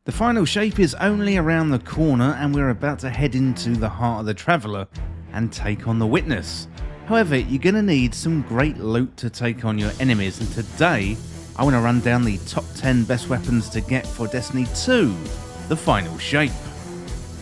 The final shape is only around the corner and we're about to head into the heart of the Traveller and take on the Witness. However, you're going to need some great loot to take on your enemies, and today I want to run down the top 10 best weapons to get for Destiny 2, the final shape.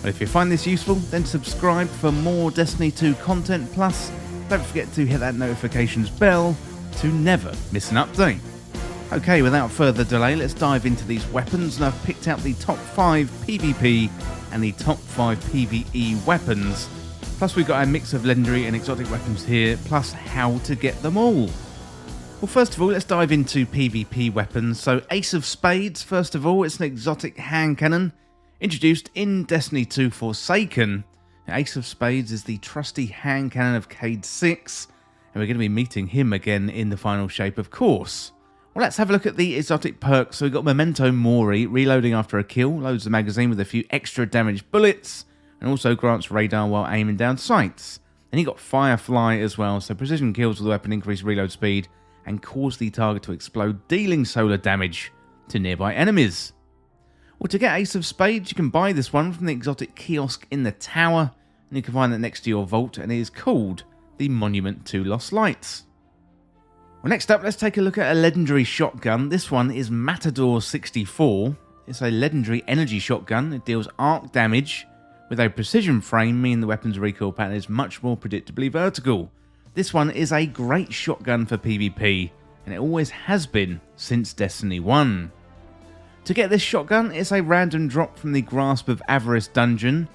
But if you find this useful, then subscribe for more Destiny 2 content, plus don't forget to hit that notifications bell to never miss an update. Okay, without further delay, let's dive into these weapons, and I've picked out the top 5 PvP and the top 5 PvE weapons. Plus we've got a mix of legendary and exotic weapons here, plus how to get them all. Well, first of all, let's dive into PvP weapons. So Ace of Spades, first of all, it's an exotic hand cannon introduced in Destiny 2 Forsaken. Now, Ace of Spades is the trusty hand cannon of Cade 6, and we're going to be meeting him again in the final shape, of course. Well, let's have a look at the exotic perks. So we've got Memento Mori, reloading after a kill, loads the magazine with a few extra damaged bullets, and also grants radar while aiming down sights. And you got Firefly as well, so precision kills with the weapon increase reload speed and cause the target to explode, dealing solar damage to nearby enemies. Well, to get Ace of Spades, you can buy this one from the exotic kiosk in the tower, and you can find that next to your vault, and it is called the Monument to Lost Lights. Well, next up, let's take a look at a legendary shotgun. This one is Matador 64. It's a legendary energy shotgun. It deals arc damage with a precision frame, meaning the weapon's recoil pattern is much more predictably vertical. This one is a great shotgun for PvP, and it always has been since Destiny 1. To get this shotgun, it's a random drop from the Grasp of Avarice dungeon,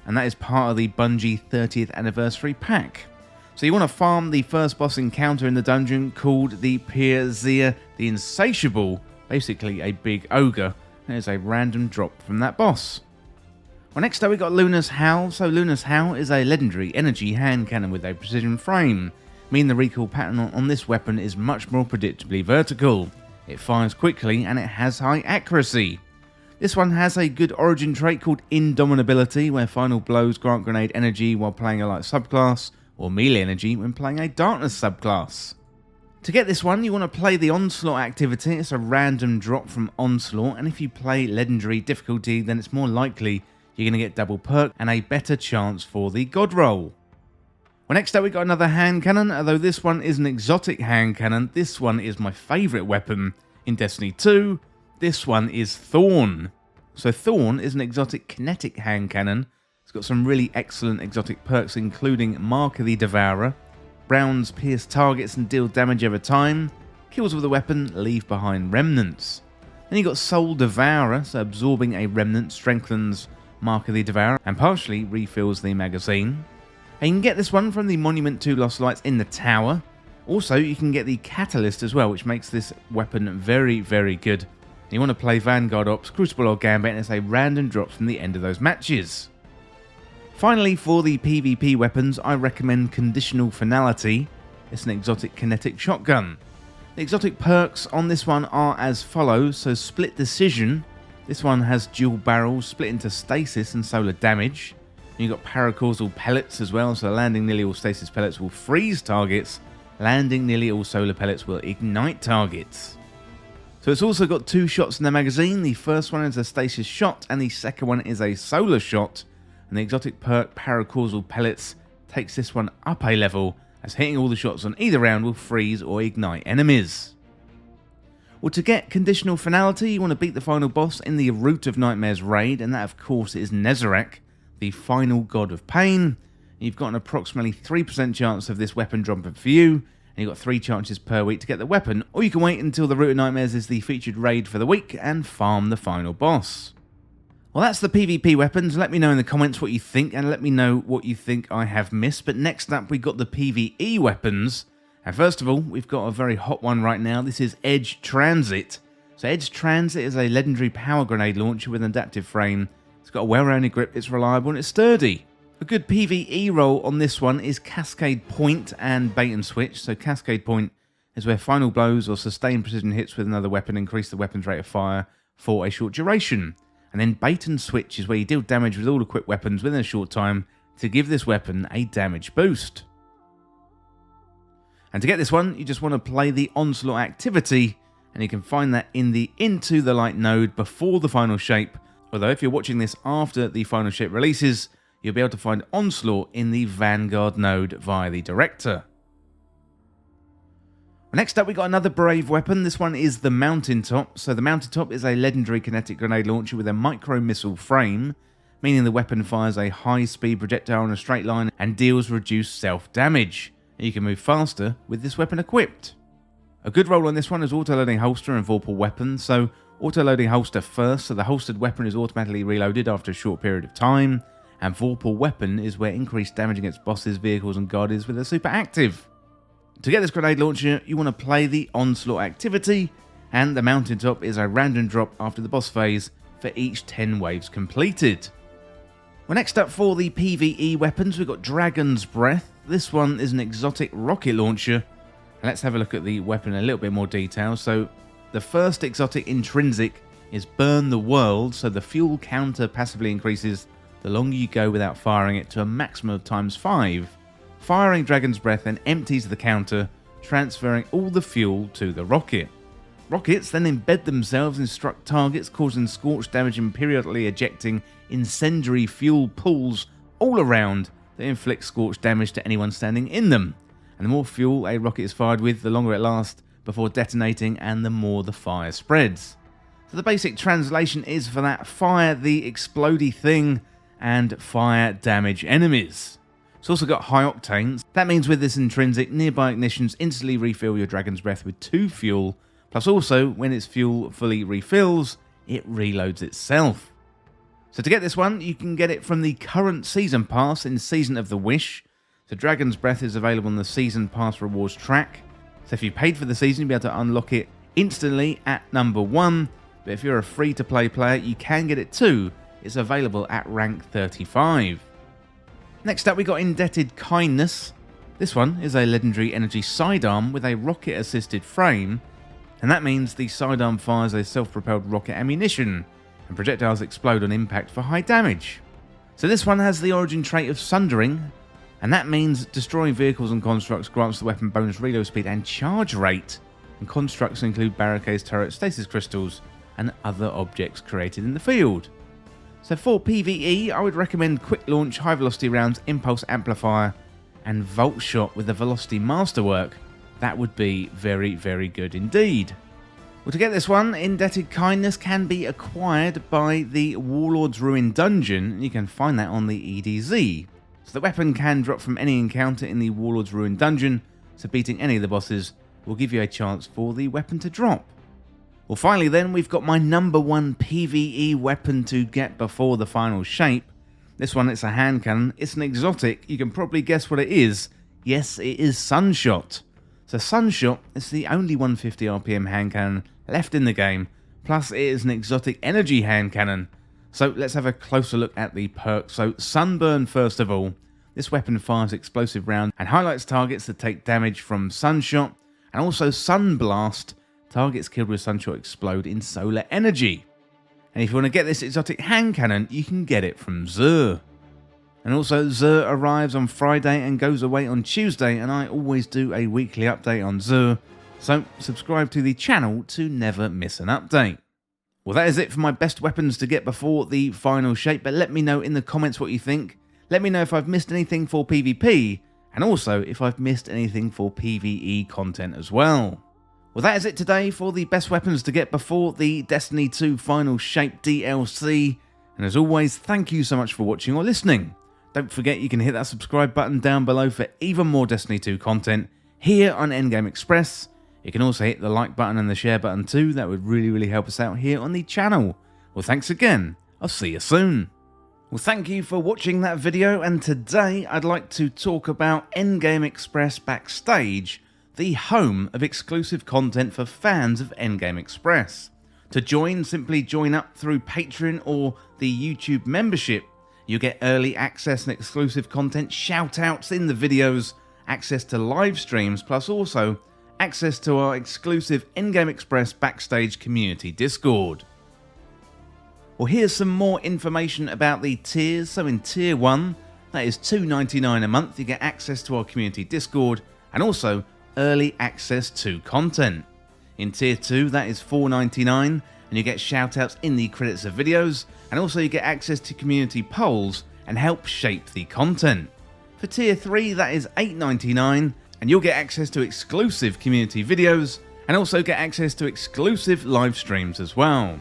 and that is part of the Bungie 30th anniversary pack. So you want to farm the first boss encounter in the dungeon called the Pirzia the Insatiable, basically a big ogre. There's a random drop from that boss. Well, next up we got Luna's Howl. So Luna's Howl is a legendary energy hand cannon with a precision frame, meaning the recoil pattern on this weapon is much more predictably vertical. It fires quickly and it has high accuracy. This one has a good origin trait called Indomitability, where final blows grant grenade energy while playing a light subclass, or melee energy when playing a darkness subclass. To get this one, you want to play the Onslaught activity. It's a random drop from Onslaught, and if you play legendary difficulty, then it's more likely you're going to get double perk and a better chance for the god roll. Well, next up we got another hand cannon, although this one is an exotic hand cannon. This one is my favourite weapon in Destiny 2. This one is Thorn. So Thorn is an exotic kinetic hand cannon. It's got some really excellent exotic perks, including Mark of the Devourer. Rounds pierce targets and deal damage over time. Kills with the weapon leave behind remnants. Then you got Soul Devourer, so absorbing a remnant strengthens Mark of the Devourer and partially refills the magazine. And you can get this one from the Monument to Lost Lights in the tower. Also, you can get the Catalyst as well, which makes this weapon very, very good. You want to play Vanguard Ops, Crucible or Gambit, and it's a random drop from the end of those matches. Finally, for the PvP weapons, I recommend Conditional Finality. It's an exotic kinetic shotgun. The exotic perks on this one are as follows. So Split Decision. This one has dual barrels, split into stasis and solar damage. You've got Paracausal Pellets as well, so landing nearly all stasis pellets will freeze targets. Landing nearly all solar pellets will ignite targets. So it's also got 2 shots in the magazine. The first one is a stasis shot, and the second one is a solar shot. And the exotic perk Paracausal Pellets takes this one up a level, as hitting all the shots on either round will freeze or ignite enemies. Well, to get Conditional Finality, you want to beat the final boss in the Root of Nightmares raid, and that of course is Nezarec, the final god of pain. You've got an approximately 3% chance of this weapon dropping for you, and you've got 3 chances per week to get the weapon, or you can wait until the Root of Nightmares is the featured raid for the week and farm the final boss. Well, that's the PvP weapons. Let me know in the comments what you think, and let me know what you think I have missed. But next up, we got the PvE weapons. And first of all, we've got a very hot one right now. This is Edge Transit. So Edge Transit is a legendary power grenade launcher with an adaptive frame. It's got a well-rounded grip, it's reliable, and it's sturdy. A good PvE roll on this one is Cascade Point and Bait and Switch. So Cascade Point is where final blows or sustained precision hits with another weapon increase the weapon's rate of fire for a short duration. And then Bait and Switch is where you deal damage with all equipped weapons within a short time to give this weapon a damage boost. And to get this one, you just want to play the Onslaught activity, and you can find that in the Into the Light node before the final shape, although if you're watching this after the final shape releases, you'll be able to find Onslaught in the Vanguard node via the Director. Next up, we got another brave weapon. This one is the Mountaintop. So the Mountaintop is a legendary kinetic grenade launcher with a micro missile frame, meaning the weapon fires a high-speed projectile in a straight line and deals reduced self-damage. You can move faster with this weapon equipped. A good roll on this one is auto-loading holster and Vorpal weapon. So auto-loading holster first, so the holstered weapon is automatically reloaded after a short period of time, and Vorpal weapon is where increased damage against bosses, vehicles and guardians with a super active. To get this grenade launcher, you want to play the Onslaught activity, and the Mountaintop is a random drop after the boss phase for each 10 waves completed. Well, next up for the PVE weapons, we've got Dragon's Breath. This one is an exotic rocket launcher. Let's have a look at the weapon in a little bit more detail. So the first exotic intrinsic is Burn the World, so the fuel counter passively increases the longer you go without firing it to a maximum of ×5. Firing Dragon's Breath then empties the counter, transferring all the fuel to the rocket. Rockets then embed themselves in struck targets, causing scorch damage and periodically ejecting incendiary fuel pools all around that inflict scorch damage to anyone standing in them. And the more fuel a rocket is fired with, the longer it lasts before detonating and the more the fire spreads. So the basic translation is for that: fire the explodey thing and fire damage enemies. It's also got high octanes. That means with this intrinsic, nearby ignitions instantly refill your Dragon's Breath with 2 fuel, plus also when its fuel fully refills, it reloads itself. So to get this one, you can get it from the current Season Pass in Season of the Wish. So Dragon's Breath is available on the Season Pass rewards track. So if you paid for the season, you'll be able to unlock it instantly at number 1. But if you're a free-to-play player, you can get it too. It's available at rank 35. Next up, we got Indebted Kindness. This one is a legendary energy sidearm with a rocket-assisted frame, and that means the sidearm fires a self-propelled rocket ammunition, and projectiles explode on impact for high damage. So this one has the origin trait of Sundering, and that means destroying vehicles and constructs grants the weapon bonus reload speed and charge rate, and constructs include barricades, turrets, stasis crystals, and other objects created in the field. So for PvE, I would recommend Quick Launch, High Velocity Rounds, Impulse Amplifier, and Volt Shot with the Velocity Masterwork. That would be very, very good indeed. Well, to get this one, Indebted Kindness can be acquired by the Warlord's Ruin Dungeon, and you can find that on the EDZ. So the weapon can drop from any encounter in the Warlord's Ruin Dungeon, so beating any of the bosses will give you a chance for the weapon to drop. Well, finally then, we've got my number 1 PvE weapon to get before the final shape. This one, it's a hand cannon. It's an exotic. You can probably guess what it is. Yes, it is Sunshot. So Sunshot is the only 150 RPM hand cannon left in the game, plus it is an exotic energy hand cannon. So let's have a closer look at the perks. So Sunburn first of all. This weapon fires explosive rounds and highlights targets that take damage from Sunshot, and also Sunblast. Targets killed with Sunshot explode in solar energy. And if you want to get this exotic hand cannon, you can get it from Zur. And also Zur arrives on Friday and goes away on Tuesday, and I always do a weekly update on Zur, so subscribe to the channel to never miss an update. Well, that is it for my best weapons to get before the final shape, but let me know in the comments what you think. Let me know if I've missed anything for PvP, and also if I've missed anything for PvE content as well. Well, that is it today for the best weapons to get before the Destiny 2 Final Shape DLC. And as always, thank you so much for watching or listening. Don't forget you can hit that subscribe button down below for even more Destiny 2 content here on Endgame Express. You can also hit the like button and the share button too. That would really help us out here on the channel. Well, thanks again. I'll see you soon. Well, thank you for watching that video, and today I'd like to talk about Endgame Express Backstage, the home of exclusive content for fans of Endgame Express. To join, simply join up through Patreon or the YouTube membership. You get early access and exclusive content, shout-outs in the videos, access to live streams, plus also access to our exclusive Endgame Express Backstage community Discord. Well, here's some more information about the tiers. So in Tier 1, that is $2.99 a month, you get access to our community Discord and also early access to content. In Tier 2, that is $4.99, and you get shoutouts in the credits of videos, and also you get access to community polls and help shape the content. For Tier 3, that is $8.99, and you'll get access to exclusive community videos, and also get access to exclusive live streams as well.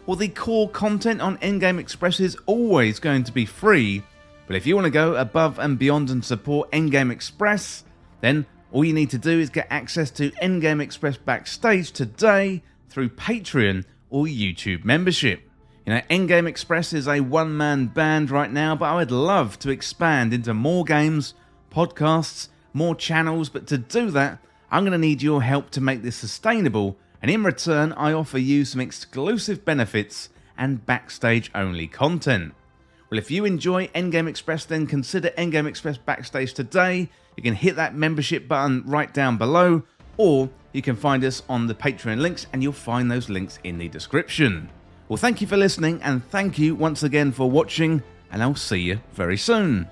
Well, the core content on Endgame Express is always going to be free, but if you want to go above and beyond and support Endgame Express, then all you need to do is get access to Endgame Express Backstage today through Patreon or YouTube membership. You know, Endgame Express is a one-man band right now, but I would love to expand into more games, podcasts, more channels, but to do that, I'm going to need your help to make this sustainable, and in return, I offer you some exclusive benefits and backstage-only content. Well, if you enjoy Endgame Express, then consider Endgame Express Backstage today. You can hit that membership button right down below, or you can find us on the Patreon links, and you'll find those links in the description. Well, thank you for listening, and thank you once again for watching, and I'll see you very soon.